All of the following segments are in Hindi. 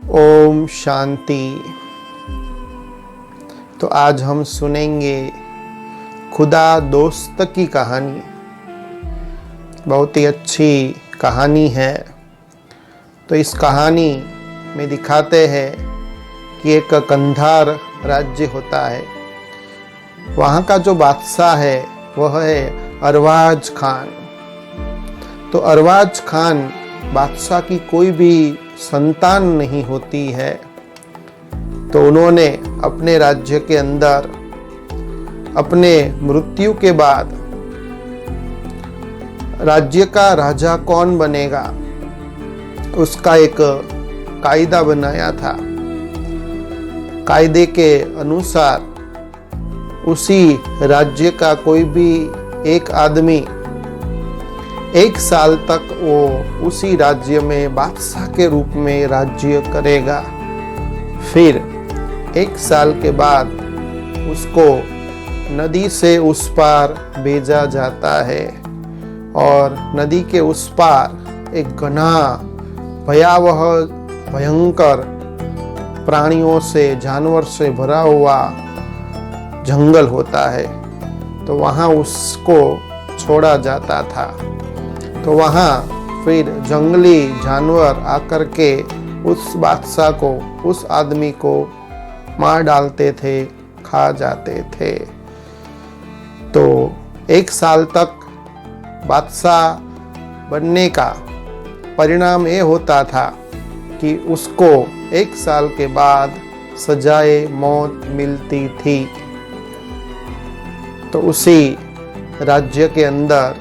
ओम शांति। तो आज हम सुनेंगे खुदा दोस्त की कहानी। बहुत ही अच्छी कहानी है। तो इस कहानी में दिखाते हैं कि एक कंधार राज्य होता है। वहाँ का जो बादशाह है वह है अरवाज खान। तो अरवाज खान बादशाह की कोई भी संतान नहीं होती है। तो उन्होंने अपने राज्य के अंदर अपने मृत्यु के बाद राज्य का राजा कौन बनेगा उसका एक कायदा बनाया था। कायदे के अनुसार उसी राज्य का कोई भी एक आदमी 1 साल तक वो उसी राज्य में बादशाह के रूप में राज्य करेगा। फिर 1 साल के बाद उसको नदी से उस पार भेजा जाता है और नदी के उस पार एक घना भयावह भयंकर प्राणियों से जानवर से भरा हुआ जंगल होता है। तो वहाँ उसको छोड़ा जाता था। तो वहाँ फिर जंगली जानवर आकर के उस बादशाह को, उस आदमी को मार डालते थे, खा जाते थे। तो 1 साल तक बादशाह बनने का परिणाम ये होता था कि उसको 1 साल के बाद सजाए मौत मिलती थी। तो उसी राज्य के अंदर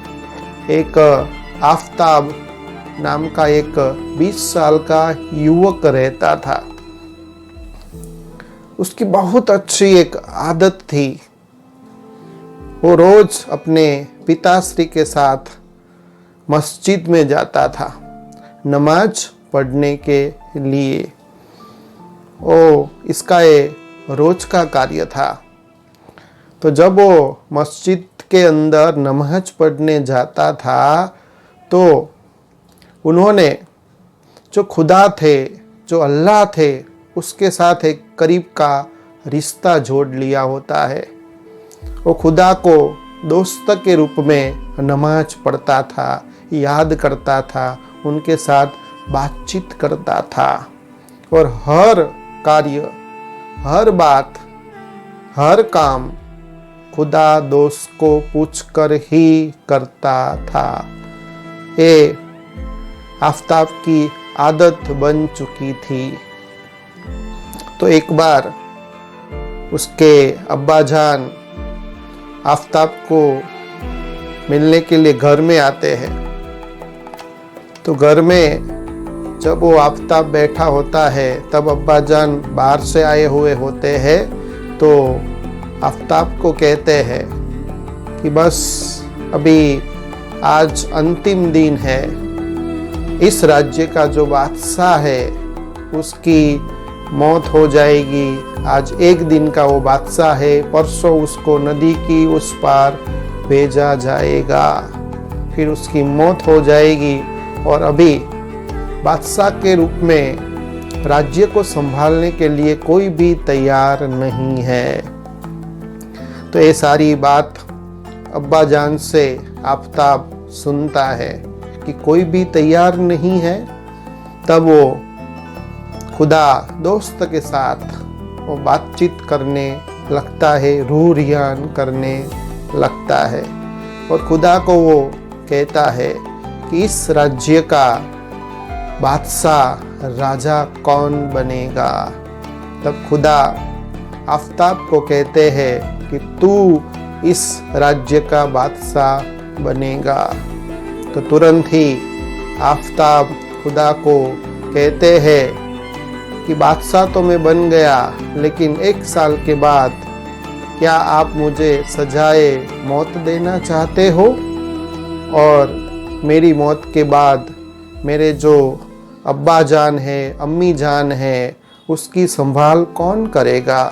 एक आफताब नाम का एक 20 साल का युवक रहता था। उसकी बहुत अच्छी एक आदत थी। वो रोज अपने पिताश्री के साथ मस्जिद में जाता था नमाज पढ़ने के लिए। इसका ये रोज का कार्य था। तो जब वो मस्जिद के अंदर नमाज पढ़ने जाता था तो उन्होंने जो खुदा थे, जो अल्लाह थे, उसके साथ एक करीब का रिश्ता जोड़ लिया होता है। वो खुदा को दोस्त के रूप में नमाज पढ़ता था, याद करता था, उनके साथ बातचीत करता था और हर कार्य, हर बात, हर काम खुदा दोस्त को पूछकर ही करता था। ये आफताब की आदत बन चुकी थी। तो एक बार उसके अब्बा जान आफताब को मिलने के लिए घर में आते हैं। तो घर में जब वो आफताब बैठा होता है तब अब्बा जान बाहर से आए हुए होते हैं। तो आफताब को कहते हैं कि बस अभी आज अंतिम दिन है। इस राज्य का जो बादशाह है उसकी मौत हो जाएगी। आज एक दिन का वो बादशाह है, परसों उसको नदी की उस पार भेजा जाएगा, फिर उसकी मौत हो जाएगी और अभी बादशाह के रूप में राज्य को संभालने के लिए कोई भी तैयार नहीं है। तो ये सारी बात अब्बा जान से आफताब सुनता है कि कोई भी तैयार नहीं है। तब वो खुदा दोस्त के साथ वो बातचीत करने लगता है, रूह रियान करने लगता है और खुदा को वो कहता है कि इस राज्य का बादशाह राजा कौन बनेगा। तब खुदा आफताब को कहते हैं कि तू इस राज्य का बादशाह बनेगा। तो तुरंत ही आफताब खुदा को कहते हैं कि बादशाह तो मैं बन गया, लेकिन 1 साल के बाद क्या आप मुझे सजाए मौत देना चाहते हो? और मेरी मौत के बाद मेरे जो अब्बा जान है, अम्मी जान है, उसकी संभाल कौन करेगा?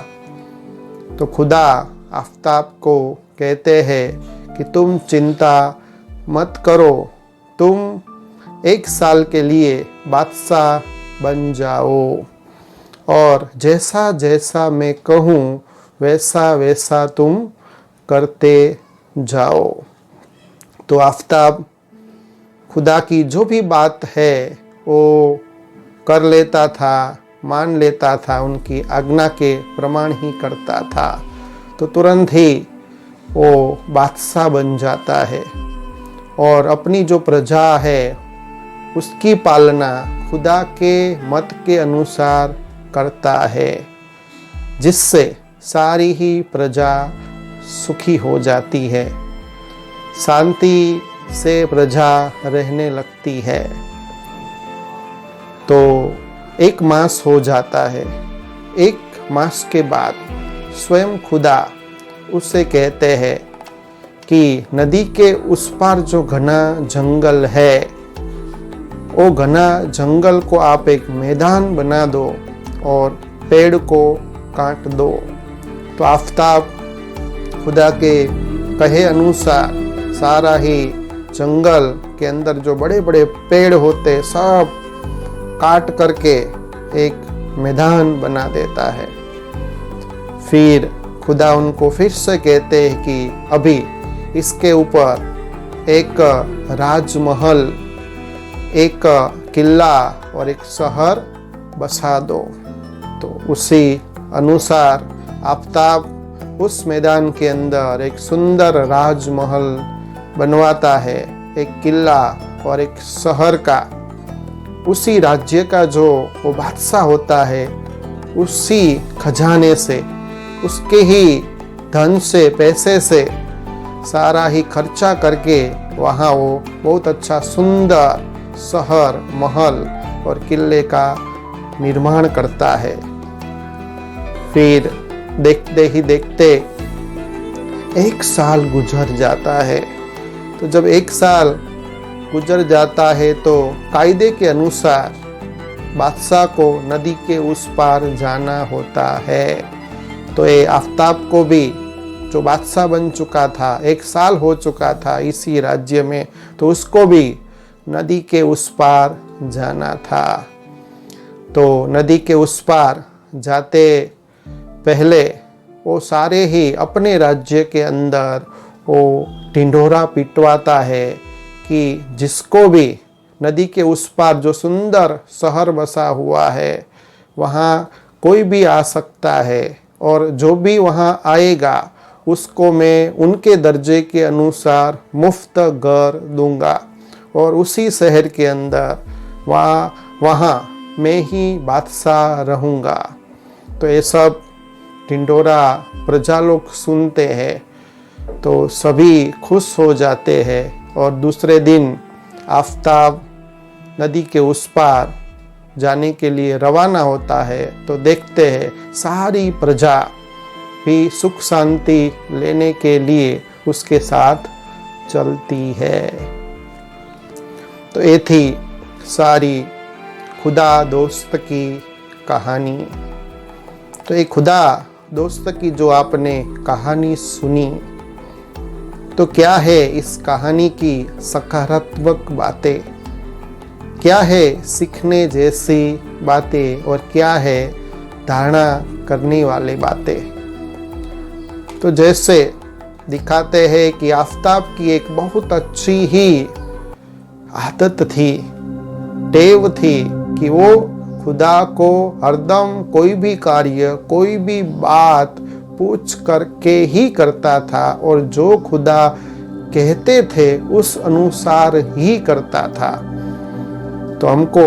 तो खुदा आफताब को कहते हैं कि तुम चिंता मत करो, तुम 1 साल के लिए बादशाह बन जाओ। और जैसा जैसा मैं कहूँ वैसा वैसा तुम करते जाओ। तो आफताब खुदा की जो भी बात है वो कर लेता था, मान लेता था, उनकी आज्ञा के प्रमाण ही करता था। तो तुरंत ही वो बादशाह बन जाता है और अपनी जो प्रजा है उसकी पालना खुदा के मत के अनुसार करता है, जिससे सारी ही प्रजा सुखी हो जाती है, शांति से प्रजा रहने लगती है। तो एक मास हो जाता है। एक मास के बाद स्वयं खुदा उससे कहते हैं कि नदी के उस पार जो घना जंगल है, वो घना जंगल को आप एक मैदान बना दो और पेड़ को काट दो। तो आफताब खुदा के कहे अनुसार सारा ही जंगल के अंदर जो बड़े बड़े पेड़ होते सब काट करके एक मैदान बना देता है। फिर खुदा उनको फिर से कहते हैं कि अभी इसके ऊपर एक राजमहल, एक किला और एक शहर बसा दो। तो उसी अनुसार आफताब उस मैदान के अंदर एक सुंदर राजमहल बनवाता है, एक किला और एक शहर का। उसी राज्य का जो वो बादशाह होता है, उसी खजाने से, उसके ही धन से, पैसे से सारा ही खर्चा करके वहाँ वो बहुत अच्छा सुंदर शहर, महल और किले का निर्माण करता है। फिर देखते ही देखते एक साल गुजर जाता है। तो जब एक साल गुजर जाता है तो कायदे के अनुसार बादशाह को नदी के उस पार जाना होता है। तो ये आफताब को भी, जो बादशाह बन चुका था, एक साल हो चुका था इसी राज्य में, तो उसको भी नदी के उस पार जाना था। तो नदी के उस पार जाते पहले वो सारे ही अपने राज्य के अंदर वो ढिंढोरा पिटवाता है कि जिसको भी नदी के उस पार जो सुंदर शहर बसा हुआ है वहाँ कोई भी आ सकता है, और जो भी वहाँ आएगा उसको मैं उनके दर्जे के अनुसार मुफ्त घर दूंगा, और उसी शहर के अंदर वहाँ मैं ही बादशाह रहूँगा। तो ये सब ढिंढोरा प्रजा लोग सुनते हैं तो सभी खुश हो जाते हैं, और दूसरे दिन आफताब नदी के उस पार जाने के लिए रवाना होता है। तो देखते हैं सारी प्रजा भी सुख शांति लेने के लिए उसके साथ चलती है। तो ये थी सारी खुदा दोस्त की कहानी। तो ये खुदा दोस्त की जो आपने कहानी सुनी, तो क्या है इस कहानी की सकारात्मक बातें, क्या है सीखने जैसी बातें, और क्या है धारणा करने वाली बातें। तो जैसे दिखाते हैं कि आफताब की एक बहुत अच्छी ही आदत थी, टेव थी कि वो खुदा को हरदम कोई भी कार्य, कोई भी बात पूछ करके ही करता था, और जो खुदा कहते थे उस अनुसार ही करता था। तो हमको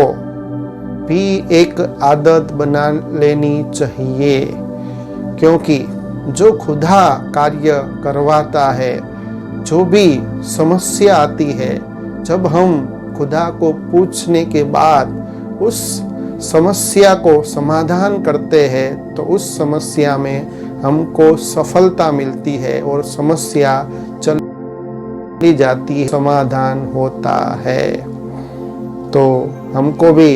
भी एक आदत बना लेनी चाहिए, क्योंकि जो खुदा कार्य करवाता है, जो भी समस्या आती है, जब हम खुदा को पूछने के बाद उस समस्या को समाधान करते हैं तो उस समस्या में हमको सफलता मिलती है और समस्या चली जाती है, समाधान होता है। तो हमको भी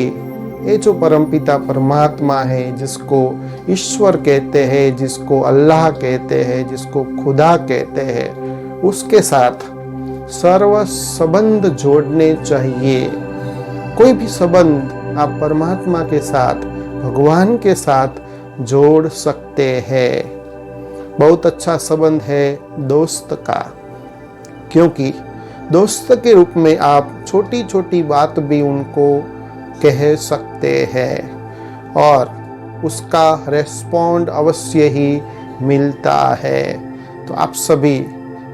ये जो परमपिता परमात्मा है, जिसको ईश्वर कहते हैं, जिसको अल्लाह कहते हैं, जिसको खुदा कहते हैं, उसके साथ सर्व संबंध जोड़ने चाहिए। कोई भी संबंध आप परमात्मा के साथ भगवान के साथ जोड़ सकते हैं। बहुत अच्छा संबंध है दोस्त का, क्योंकि दोस्त के रूप में आप छोटी छोटी बात भी उनको कह सकते हैं और उसका रेस्पॉन्ड अवश्य ही मिलता है। तो आप सभी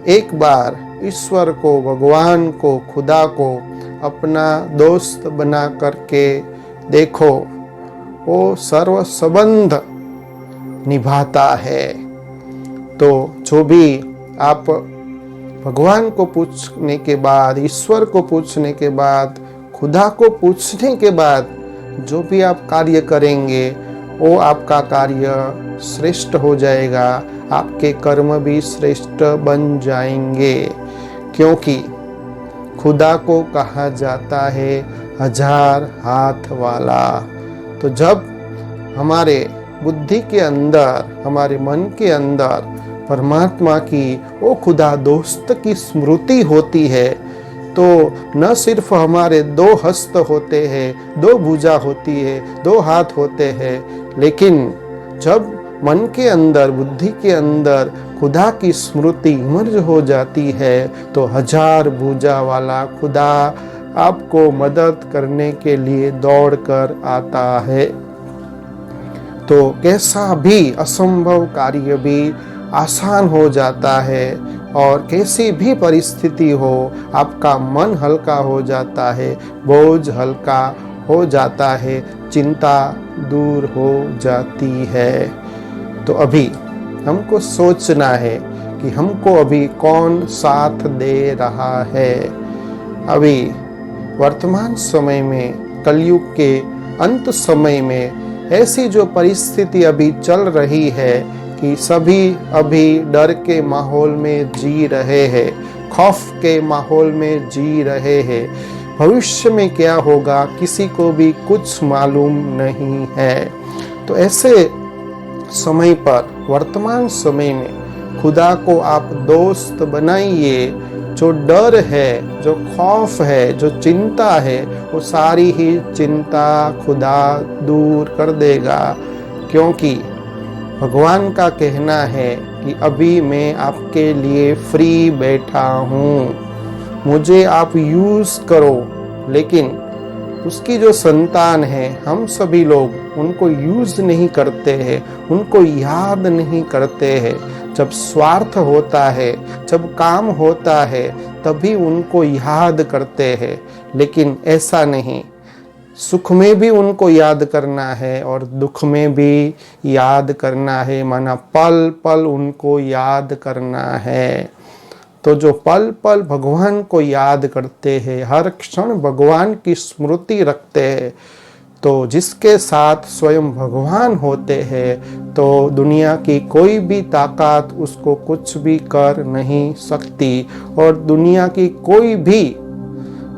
एक बार ईश्वर को, भगवान को, खुदा को अपना दोस्त बना करके देखो। वो सर्व संबंध निभाता है। तो जो भी आप भगवान को पूछने के बाद, ईश्वर को पूछने के बाद, खुदा को पूछने के बाद जो भी आप कार्य करेंगे वो आपका कार्य श्रेष्ठ हो जाएगा, आपके कर्म भी श्रेष्ठ बन जाएंगे। क्योंकि खुदा को कहा जाता है 1000 हाथ वाला। तो जब हमारे बुद्धि के अंदर, हमारे मन के अंदर परमात्मा की, वो खुदा दोस्त की स्मृति होती है, तो न सिर्फ हमारे 2 हस्त होते हैं, 2 भुजा होती है, 2 हाथ होते हैं, लेकिन जब मन के अंदर, बुद्धि के अंदर खुदा की स्मृति इमर्ज हो जाती है तो 1000 भुजा वाला खुदा आपको मदद करने के लिए दौड़ कर आता है। तो कैसा भी असंभव कार्य भी आसान हो जाता है और कैसी भी परिस्थिति हो आपका मन हल्का हो जाता है, बोझ हल्का हो जाता है, चिंता दूर हो जाती है। तो अभी हमको सोचना है कि हमको अभी कौन साथ दे रहा है। अभी वर्तमान समय में, कलयुग के अंत समय में ऐसी जो परिस्थिति अभी चल रही है कि सभी अभी डर के माहौल में जी रहे हैं, खौफ के माहौल में जी रहे हैं। भविष्य में क्या होगा किसी को भी कुछ मालूम नहीं है। तो ऐसे समय पर, वर्तमान समय में खुदा को आप दोस्त बनाइए। जो डर है, जो खौफ है, जो चिंता है, वो सारी ही चिंता खुदा दूर कर देगा। क्योंकि भगवान का कहना है कि अभी मैं आपके लिए फ्री बैठा हूँ, मुझे आप यूज़ करो। लेकिन उसकी जो संतान है, हम सभी लोग उनको यूज़ नहीं करते हैं, उनको याद नहीं करते हैं। जब स्वार्थ होता है, जब काम होता है, तभी उनको याद करते हैं। लेकिन ऐसा नहीं, सुख में भी उनको याद करना है और दुख में भी याद करना है, माना पल पल उनको याद करना है। तो जो पल पल भगवान को याद करते हैं, हर क्षण भगवान की स्मृति रखते हैं, तो जिसके साथ स्वयं भगवान होते हैं, तो दुनिया की कोई भी ताकत उसको कुछ भी कर नहीं सकती। और दुनिया की कोई भी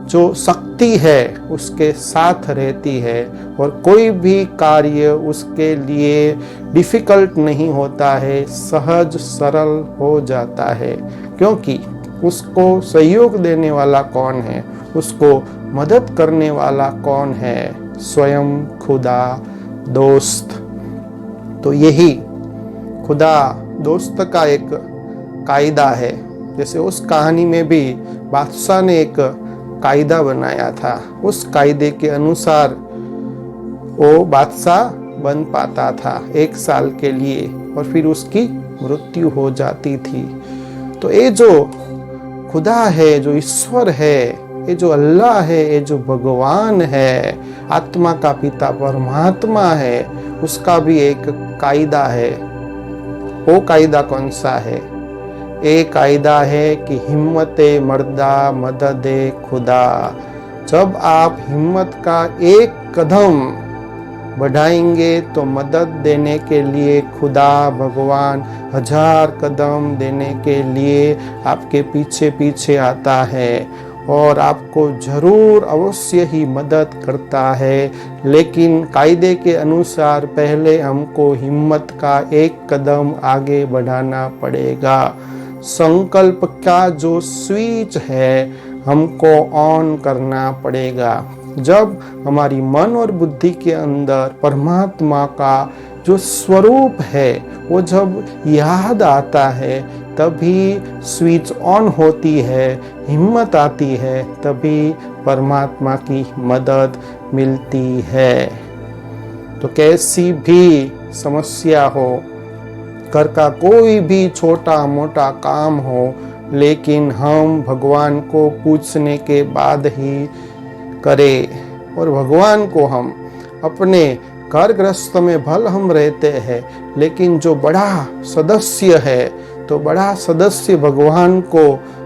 जो शक्ति है उसके साथ रहती है और कोई भी कार्य उसके लिए डिफिकल्ट नहीं होता है, सहज सरल हो जाता है। क्योंकि उसको सहयोग देने वाला कौन है, उसको मदद करने वाला कौन है? स्वयं खुदा दोस्त। तो यही खुदा दोस्त का एक कायदा है। जैसे उस कहानी में भी बादशाह ने एक कायदा बनाया था, उस कायदे के अनुसार वो बादशाह बन पाता था 1 साल के लिए और फिर उसकी मृत्यु हो जाती थी। तो ये जो खुदा है, जो ईश्वर है, ये जो अल्लाह है, ये जो भगवान है, आत्मा का पिता परमात्मा है, उसका भी एक कायदा है। वो कायदा कौन सा है? एक कायदा है कि हिम्मते मर्दा मददे खुदा। जब आप हिम्मत का एक कदम बढ़ाएंगे तो मदद देने के लिए खुदा भगवान 1000 कदम देने के लिए आपके पीछे पीछे आता है और आपको जरूर अवश्य ही मदद करता है। लेकिन कायदे के अनुसार पहले हमको हिम्मत का एक कदम आगे बढ़ाना पड़ेगा। संकल्प का जो स्विच है हमको ऑन करना पड़ेगा। जब हमारी मन और बुद्धि के अंदर परमात्मा का जो स्वरूप है वो जब याद आता है, तभी स्विच ऑन होती है, हिम्मत आती है, तभी परमात्मा की मदद मिलती है। तो कैसी भी समस्या हो, घर का कोई भी छोटा मोटा काम हो, लेकिन हम भगवान को पूछने के बाद ही करें। और भगवान को हम अपने घर गृहस्थ में भल हम रहते हैं, लेकिन जो बड़ा सदस्य है तो बड़ा सदस्य भगवान को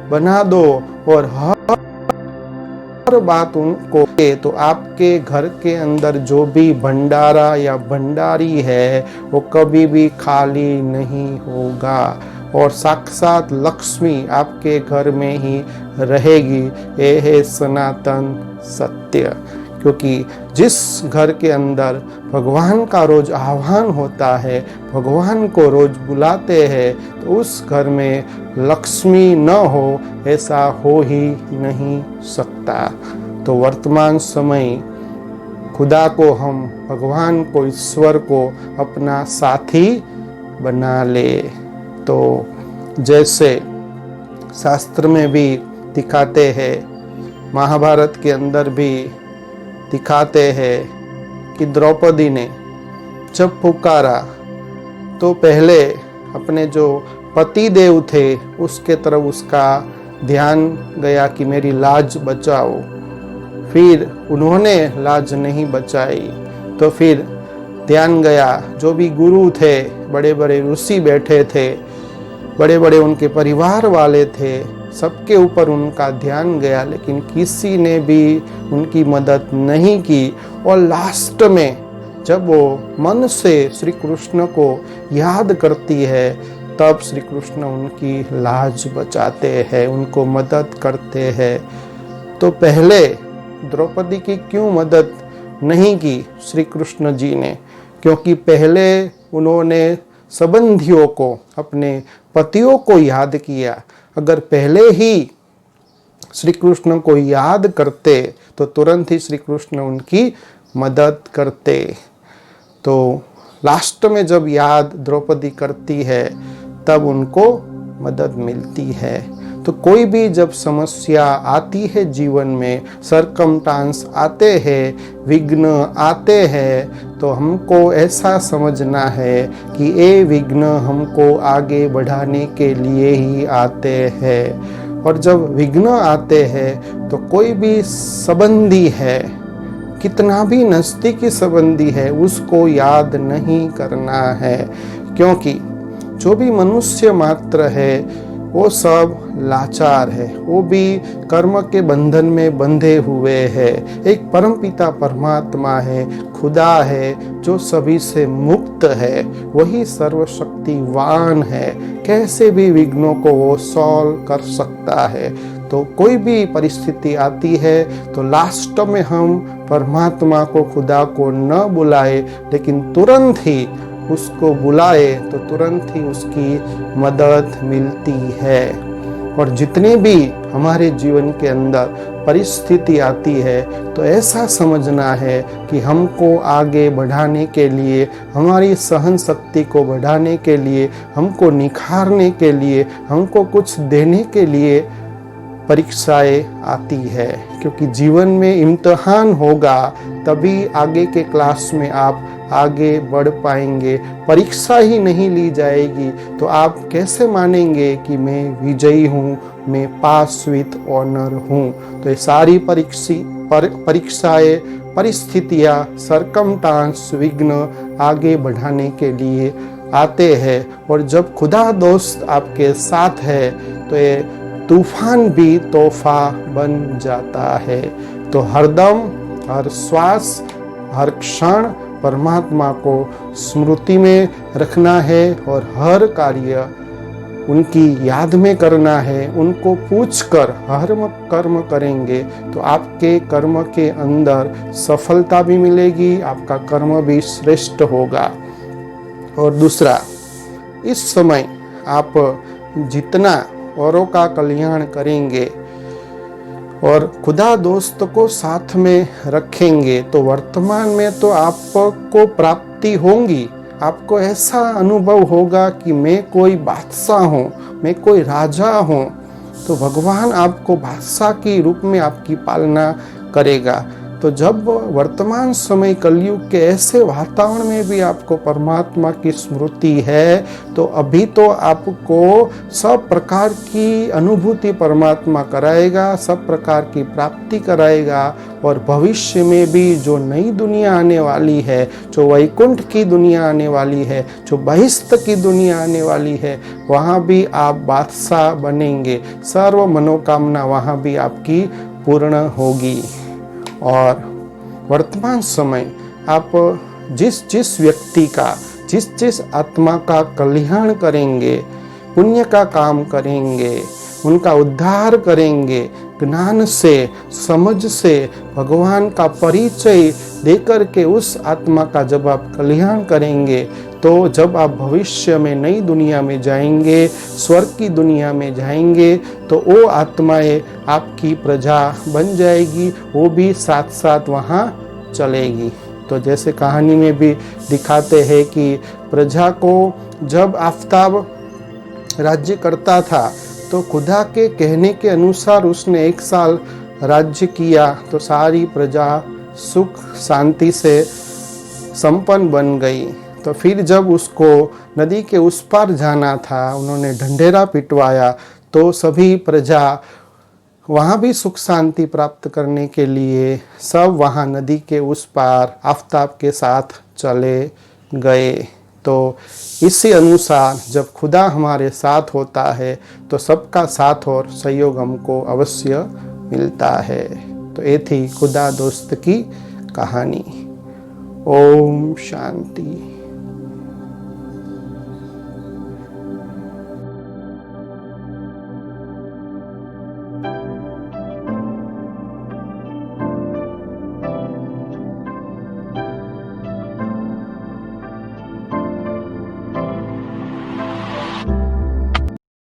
बना दो और हर बात उनको। तो आपके घर के अंदर जो भी भंडारा या भंडारी है वो कभी भी खाली नहीं होगा और साक्षात लक्ष्मी आपके घर में ही रहेगी। ये है सनातन सत्य। क्योंकि जिस घर के अंदर भगवान का रोज आह्वान होता है, भगवान को रोज बुलाते हैं, तो उस घर में लक्ष्मी न हो ऐसा हो ही नहीं सकता। तो वर्तमान समय खुदा को हम, भगवान को, ईश्वर को अपना साथी बना ले। तो जैसे शास्त्र में भी दिखाते हैं, महाभारत के अंदर भी दिखाते हैं कि द्रौपदी ने जब पुकारा तो पहले अपने जो पति देव थे उसके तरफ उसका ध्यान गया कि मेरी लाज बचाओ। फिर उन्होंने लाज नहीं बचाई तो फिर ध्यान गया जो भी गुरु थे, बड़े बड़े ऋषि बैठे थे, बड़े बड़े उनके परिवार वाले थे, सबके ऊपर उनका ध्यान गया, लेकिन किसी ने भी उनकी मदद नहीं की। और लास्ट में जब वो मन से श्री कृष्ण को याद करती है, तब श्री कृष्ण उनकी लाज बचाते हैं, उनको मदद करते हैं। तो पहले द्रौपदी की क्यों मदद नहीं की श्री कृष्ण जी ने? क्योंकि पहले उन्होंने संबंधियों को, अपने पतियों को याद किया। अगर पहले ही श्री कृष्ण को याद करते तो तुरंत ही श्री कृष्ण उनकी मदद करते। तो लास्ट में जब याद द्रौपदी करती है तब उनको मदद मिलती है। तो कोई भी जब समस्या आती है जीवन में, सरकमस्टांस आते हैं, विघ्न आते हैं, तो हमको ऐसा समझना है कि ये विघ्न हमको आगे बढ़ाने के लिए ही आते हैं। और जब विघ्न आते हैं तो कोई भी संबंधी है, कितना भी नज़दीकी संबंधी है, उसको याद नहीं करना है। क्योंकि जो भी मनुष्य मात्र है वो सब लाचार है, वो भी कर्म के बंधन में बंधे हुए हैं। एक परमपिता परमात्मा है, खुदा है, जो सभी से मुक्त है, वही सर्वशक्तिवान है, कैसे भी विघ्नों को वो सॉल्व कर सकता है। तो कोई भी परिस्थिति आती है तो लास्ट में हम परमात्मा को, खुदा को न बुलाए, लेकिन तुरंत ही उसको बुलाए तो तुरंत ही उसकी मदद मिलती है। और जितने भी हमारे जीवन के अंदर परिस्थिति आती है तो ऐसा समझना है कि हमको आगे बढ़ाने के लिए, हमारी सहन शक्ति को बढ़ाने के लिए, हमको निखारने के लिए, हमको कुछ देने के लिए परीक्षाएं आती है। क्योंकि जीवन में इम्तिहान होगा तभी आगे के क्लास में आप आगे बढ़ पाएंगे। परीक्षा ही नहीं ली जाएगी तो आप कैसे मानेंगे कि मैं विजयी हूँ, मैं पास विथ ऑनर हूँ? तो ये सारी परीक्षाएं, परिस्थितियाँ, सरकमस्टांस, विघ्न आगे बढ़ाने के लिए आते हैं। और जब खुदा दोस्त आपके साथ है तो ये तूफान भी तोहफा बन जाता है। तो हरदम, हर श्वास, हर क्षण परमात्मा को स्मृति में रखना है और हर कार्य उनकी याद में करना है। उनको पूछकर हर कर्म करेंगे तो आपके कर्म के अंदर सफलता भी मिलेगी, आपका कर्म भी श्रेष्ठ होगा। और दूसरा, इस समय आप जितना औरों का कल्याण करेंगे और खुदा दोस्त को साथ में रखेंगे तो वर्तमान में तो आपको प्राप्ति होंगी। आपको ऐसा अनुभव होगा कि मैं कोई बादशाह हूँ, मैं कोई राजा हूँ। तो भगवान आपको बादशाह के रूप में आपकी पालना करेगा। तो जब वर्तमान समय कलयुग के ऐसे वातावरण में भी आपको परमात्मा की स्मृति है, तो अभी तो आपको सब प्रकार की अनुभूति परमात्मा कराएगा, सब प्रकार की प्राप्ति कराएगा। और भविष्य में भी जो नई दुनिया आने वाली है, जो वैकुंठ की दुनिया आने वाली है, जो बहिष्ठ की दुनिया आने वाली है, वहाँ भी आप बादशाह बनेंगे। सर्व मनोकामना वहाँ भी आपकी पूर्ण होगी। और वर्तमान समय आप जिस व्यक्ति का, जिस आत्मा का कल्याण करेंगे, पुण्य का काम करेंगे, उनका उद्धार करेंगे, ज्ञान से, समझ से, भगवान का परिचय देकर के उस आत्मा का जब आप कल्याण करेंगे, तो जब आप भविष्य में नई दुनिया में जाएंगे, स्वर्ग की दुनिया में जाएंगे, तो वो आत्माएं आपकी प्रजा बन जाएगी, वो भी साथ साथ वहाँ चलेगी। तो जैसे कहानी में भी दिखाते हैं कि प्रजा को जब आफताब राज्य करता था, तो खुदा के कहने के अनुसार उसने 1 साल राज्य किया, तो सारी प्रजा सुख शांति से संपन्न बन गई। तो फिर जब उसको नदी के उस पार जाना था, उन्होंने ढंढेरा पिटवाया, तो सभी प्रजा वहाँ भी सुख शांति प्राप्त करने के लिए सब वहाँ नदी के उस पार आफताब के साथ चले गए। तो इसी अनुसार जब खुदा हमारे साथ होता है, तो सबका साथ और सहयोग हमको अवश्य मिलता है। तो ये थी खुदा दोस्त की कहानी। ओम शांति।